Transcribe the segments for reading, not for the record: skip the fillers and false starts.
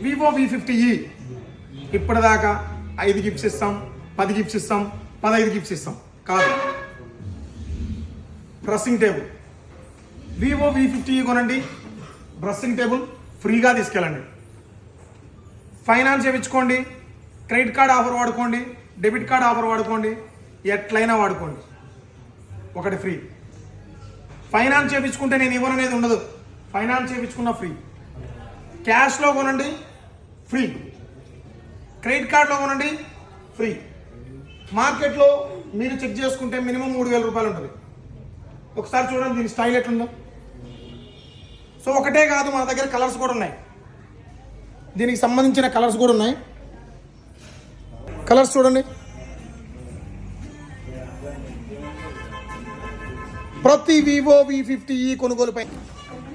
Vivo V50e ఇప్పటిదాకా 5 gifts ఇస్తాం, 10 gifts ఇస్తాం, 15 గిఫ్ట్స్ ఇస్తాం కాదు. డ్రెస్సింగ్ టేబుల్ వివో V50e కొనండి, డ్రెస్సింగ్ టేబుల్ ఫ్రీగా తీసుకెళ్ళండి. ఫైనాన్స్ చేయించుకోండి, క్రెడిట్ కార్డ్ ఆఫర్ వాడుకోండి, డెబిట్ కార్డ్ ఆఫర్ వాడుకోండి, ఎట్లయినా వాడుకోండి, ఒకటి ఫ్రీ. ఫైనాన్స్ చేయించుకుంటే నేను ఇవ్వననేది ఉండదు, ఫైనాన్స్ చేయించుకున్న ఫ్రీ. క్యాష్లో కొనండి ఫ్రీ, క్రెడిట్ కార్డులో కొనండి ఫ్రీ. మార్కెట్లో మీరు చెక్ చేసుకుంటే మినిమం 3,000 రూపాయలు ఉంటుంది. ఒకసారి చూడండి దీని స్టైల్ ఎట్లుందో. సో ఒకటే కాదు, మన దగ్గర కలర్స్ కూడా ఉన్నాయి, దీనికి సంబంధించిన కలర్స్ కూడా ఉన్నాయి. కలర్స్ చూడండి, ప్రతి వివో V50e కొనుగోలుపై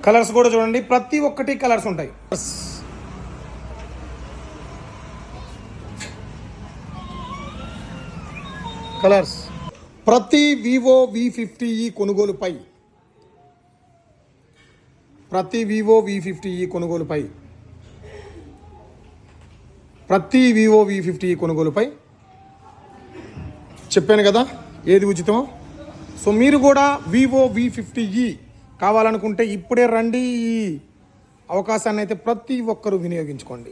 కలర్స్ కూడా చూడండి, ప్రతి ఒక్కటి కలర్స్ ఉంటాయి. కలర్స్ ప్రతి వివో V50e కొనుగోలుపై, ప్రతి వివో V50e కొనుగోలుపై, ప్రతి వివో V50e కొనుగోలుపై చెప్పాను కదా ఏది ఉచితమో. సో మీరు కూడా వివో V50e కావాలనుకుంటే ఇప్పుడే రండి, ఈ అవకాశాన్ని అయితే ప్రతి ఒక్కరూ వినియోగించుకోండి.